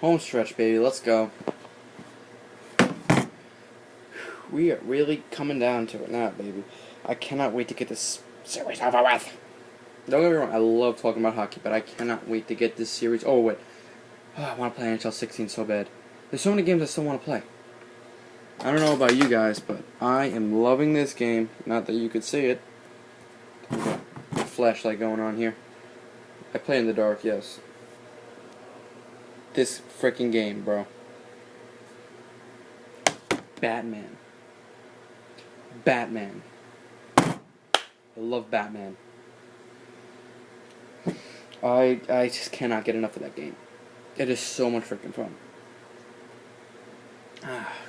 Home stretch, baby. Let's go. We are really coming down to it now, baby. I cannot wait to get this series over with. Don't get me wrong, I love talking about hockey, but I cannot wait to get this series over with. Oh, I want to play NHL 16 so bad. There's so many games I still want to play. I don't know about you guys, but I am loving this game. Not that you could see it. There's a flashlight going on here. I play in the dark, yes. This freaking game, bro. Batman. Batman. I love Batman. I just cannot get enough of that game. It is so much freaking fun.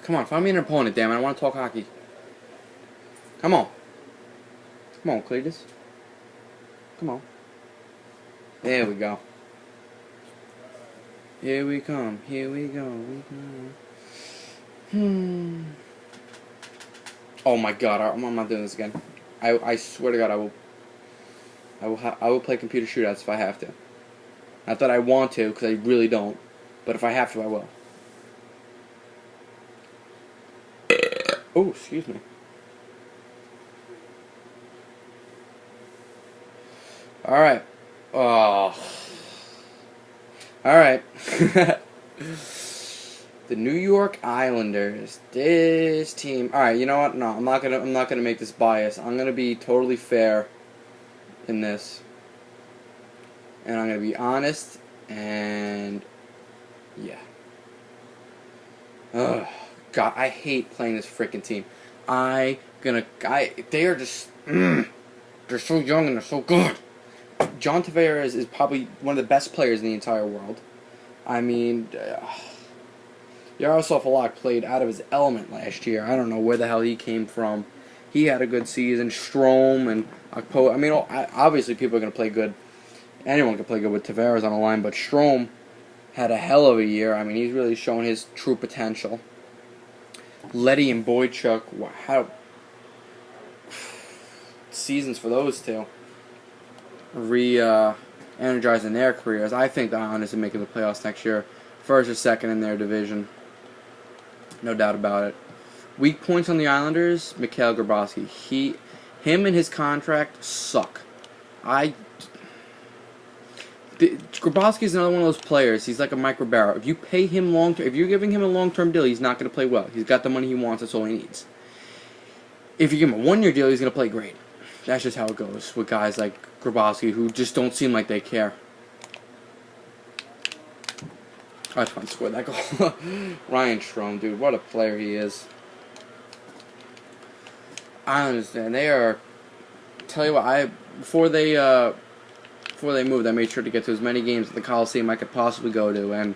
Come on, find me an opponent, damn it. I want to talk hockey. Come on. Come on, Cletus. Come on. There we go. Here we come. Here we go. Oh my God! I'm not doing this again. I swear to God, I will play computer shootouts if I have to. Not that I want to, because I really don't. But if I have to, I will. Oh, excuse me. All right. Oh. All right. The New York Islanders. This team. All right. You know what? No, I'm not gonna make this biased. I'm gonna be totally fair in this, and I'm gonna be honest. And yeah. Ugh. God, I hate playing this freaking team. They are just. They're so young and they're so good. John Tavares is probably one of the best players in the entire world. I mean, Yaroslav Halak played out of his element last year. I don't know where the hell he came from. He had a good season. Strome and Akpo. I mean, obviously people are going to play good. Anyone can play good with Tavares on the line, but Strome had a hell of a year. I mean, he's really shown his true potential. Letty and Boychuk, how seasons for those two. Energizing their careers. I think the Islanders are making the playoffs next year. First or second in their division. No doubt about it. Weak points on the Islanders, Mikhail Grabowski. Him and his contract suck. Grabowski is another one of those players. He's like a Mike Ribeiro. If you pay him if you're giving him a long-term deal, he's not going to play well. He's got the money he wants. That's all he needs. If you give him a one-year deal, he's going to play great. That's just how it goes with guys like Grabowski who just don't seem like they care. I just want to score that goal. Ryan Strome, dude, what a player he is. I understand. They are. Tell you what, before they moved, I made sure to get to as many games at the Coliseum I could possibly go to, and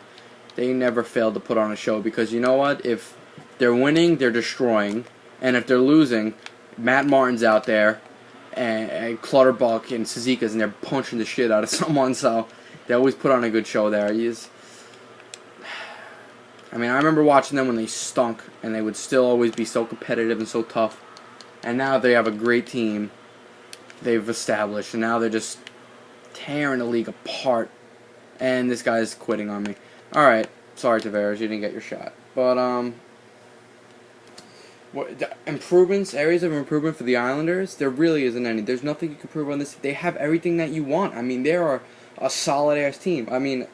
they never failed to put on a show because you know what? If they're winning, they're destroying, and if they're losing, Matt Martin's out there, and Clutterbuck and Sezika's, and they're punching the shit out of someone, so they always put on a good show there. I mean, I remember watching them when they stunk, and they would still always be so competitive and so tough, and now they have a great team they've established, and now they're just tearing the league apart, and this guy's quitting on me. Alright, sorry Tavares, you didn't get your shot. But, areas of improvement for the Islanders, there really isn't any. There's nothing you can prove on this. They have everything that you want. I mean, they are a solid-ass team. I mean,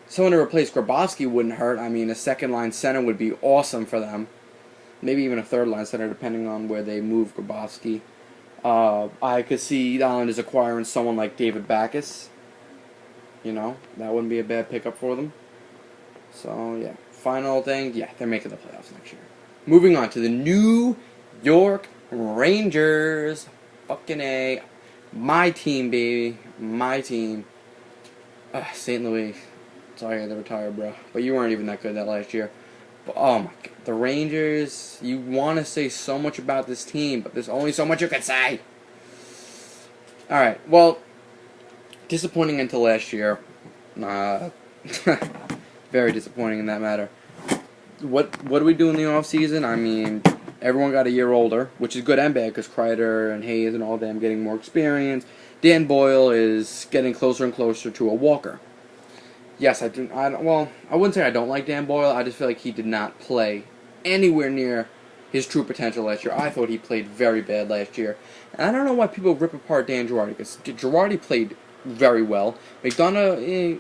someone to replace Grabowski wouldn't hurt. I mean, a second-line center would be awesome for them. Maybe even a third-line center, depending on where they move Grabowski. I could see the Islanders acquiring someone like David Backes. You know, that wouldn't be a bad pickup for them. So, yeah. Final thing, yeah, they're making the playoffs next year. Moving on to the New York Rangers. Fucking A. My team, baby. My team. St. Louis. Sorry I had to retire, bro. But you weren't even that good that last year. But, oh my God. The Rangers, you want to say so much about this team, but there's only so much you can say. Alright, well, disappointing until last year. Very disappointing in that matter. What do we do in the offseason? I mean, everyone got a year older, which is good and bad, because Kreider and Hayes and all them getting more experience. Dan Boyle is getting closer and closer to a Walker. Yes, I do. Well, I wouldn't say I don't like Dan Boyle. I just feel like he did not play anywhere near his true potential last year. I thought he played very bad last year. And I don't know why people rip apart Dan Girardi, because Girardi played very well. McDonough,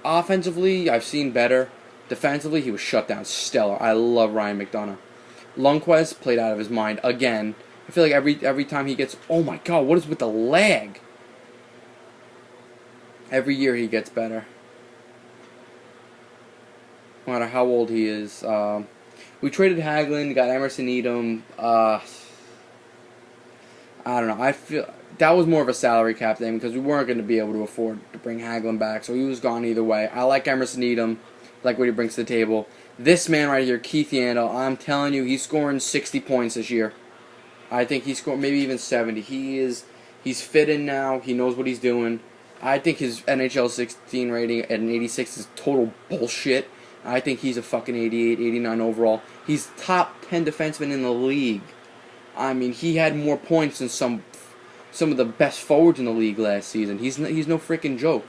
offensively, I've seen better. Defensively, he was shut down. Stellar. I love Ryan McDonough. Lundqvist played out of his mind again. I feel like every time he gets... Oh my god, what is with the lag? Every year he gets better. No matter how old he is. We traded Hagelin, got Emerson Edom. I don't know. I feel that was more of a salary cap thing because we weren't going to be able to afford to bring Hagelin back, so he was gone either way. I like Emerson Edom, like what he brings to the table. This man right here, Keith Yandel, I'm telling you, he's scoring 60 points this year. I think he's scoring maybe even 70. He's fit in now. He knows what he's doing. I think his NHL 16 rating at an 86 is total bullshit. I think he's a fucking 88, 89 overall. He's top 10 defenseman in the league. I mean, he had more points than some of the best forwards in the league last season. He's no freaking joke.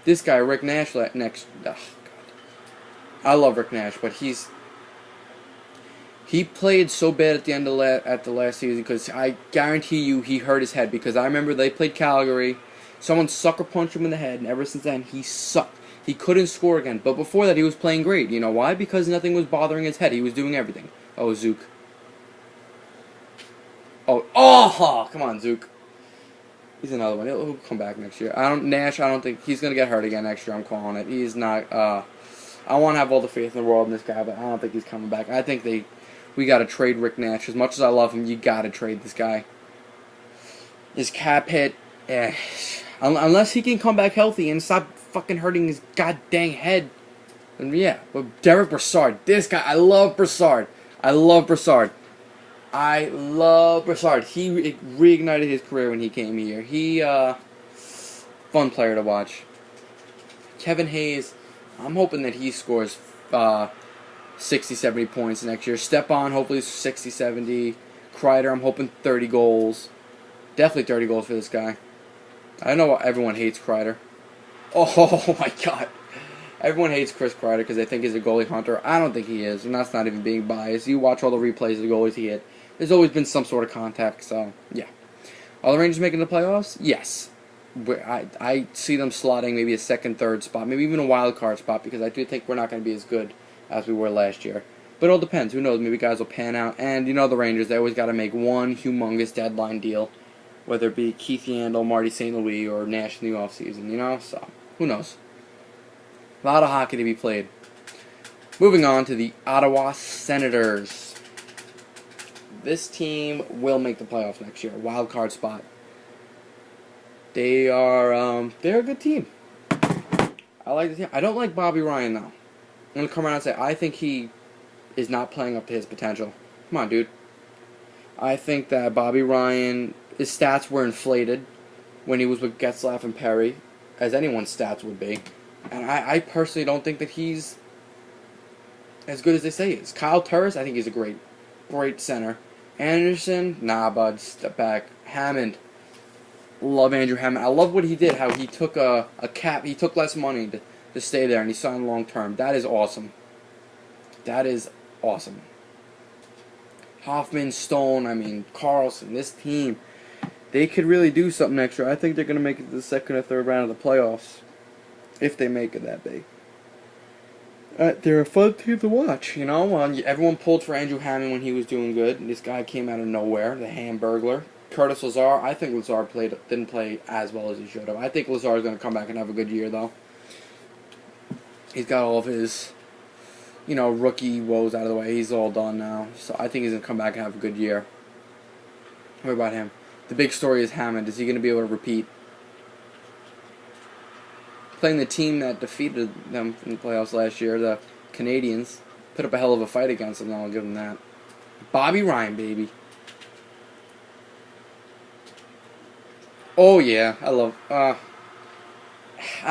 This guy, Rick Nash, next. Oh, God. I love Rick Nash, but he played so bad at the end of the last season because I guarantee you he hurt his head, because I remember they played Calgary. Someone sucker punched him in the head, and ever since then he sucked. He couldn't score again. But before that, he was playing great. You know why? Because nothing was bothering his head. He was doing everything. Oh, Zook. Oh, come on, Zook. He's another one. He'll come back next year. Nash, I don't think he's gonna get hurt again next year. I'm calling it. He's not. I want to have all the faith in the world in this guy, but I don't think he's coming back. I think we got to trade Rick Nash. As much as I love him, you got to trade this guy. His cap hit, unless he can come back healthy and stop fucking hurting his goddamn head. And yeah, but Derek Brassard, this guy, I love Brassard. He reignited his career when he came here. Fun player to watch. Kevin Hayes, I'm hoping that he scores 60, 70 points next year. Stepan, hopefully 60, 70. Kreider, I'm hoping 30 goals. Definitely 30 goals for this guy. I know everyone hates Kreider. Oh my god. Everyone hates Chris Kreider because they think he's a goalie hunter. I don't think he is, and that's not even being biased. You watch all the replays of the goalies he hit. There's always been some sort of contact, so yeah. Are the Rangers making the playoffs? Yes. I see them slotting maybe a second, third spot, maybe even a wild card spot, because I do think we're not going to be as good as we were last year. But it all depends. Who knows? Maybe guys will pan out. And you know the Rangers, they always got to make one humongous deadline deal, whether it be Keith Yandel, Marty St. Louis, or Nash in the offseason, you know? So, who knows? A lot of hockey to be played. Moving on to the Ottawa Senators. This team will make the playoffs next year. Wild card spot. They're a good team. I like the team. I don't like Bobby Ryan, though. I'm going to come around and say I think he is not playing up to his potential. Come on, dude. I think that Bobby Ryan, his stats were inflated when he was with Getzlaf and Perry, as anyone's stats would be. And I personally don't think that he's as good as they say he is. Kyle Turris, I think he's a great center. Anderson, nah, bud, step back. Hammond, love Andrew Hammond. I love what he did, how he took a cap, he took less money to stay there, and he signed long term. That is awesome. Hoffman, Stone, Carlson, this team, they could really do something next year. I think they're going to make it to the second or third round of the playoffs, if they make it that big. They're a fun team to watch, you know. Everyone pulled for Andrew Hammond when he was doing good. This guy came out of nowhere, the Hamburglar. Curtis Lazar, I think Lazar didn't play as well as he should have. I think Lazar is going to come back and have a good year, though. He's got all of his, rookie woes out of the way. He's all done now. So I think he's going to come back and have a good year. What about him? The big story is Hammond. Is he going to be able to repeat? Playing the team that defeated them in the playoffs last year, the Canadians, put up a hell of a fight against them, and I'll give them that. Bobby Ryan, baby. Oh, yeah, I love... I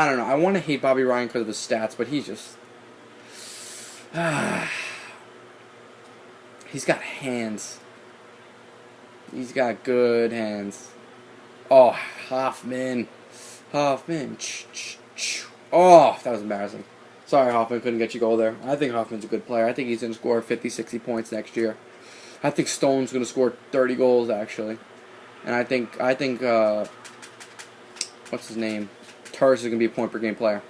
don't know, I want to hate Bobby Ryan because of his stats, but he's just... he's got hands. He's got good hands. Oh, Hoffman. Oh, Oh, that was embarrassing. Sorry, Hoffman couldn't get you a goal there. I think Hoffman's a good player. I think he's going to score 50, 60 points next year. I think Stone's going to score 30 goals, actually. And I think what's his name? Turris is going to be a point-per-game player.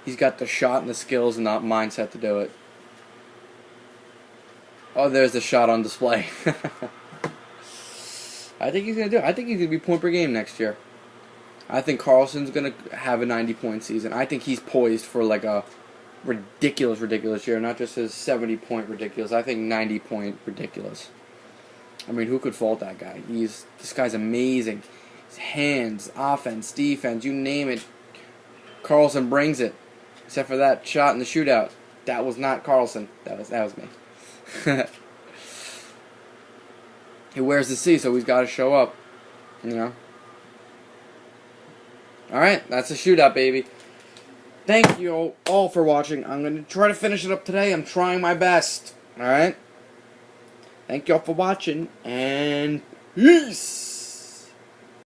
He's got the shot and the skills and the mindset to do it. Oh, there's the shot on display. I think he's going to do it. I think he's going to be point-per-game next year. I think Carlson's going to have a 90-point season. I think he's poised for like a ridiculous year, not just his 70-point ridiculous. I think 90-point ridiculous. I mean, who could fault that guy? This guy's amazing. His hands, offense, defense, you name it. Carlson brings it. Except for that shot in the shootout. That was not Carlson. That was me. He wears the C, so he's got to show up. You know? Alright, that's a shootout, baby. Thank you all for watching. I'm going to try to finish it up today. I'm trying my best. Alright? Thank you all for watching, and peace!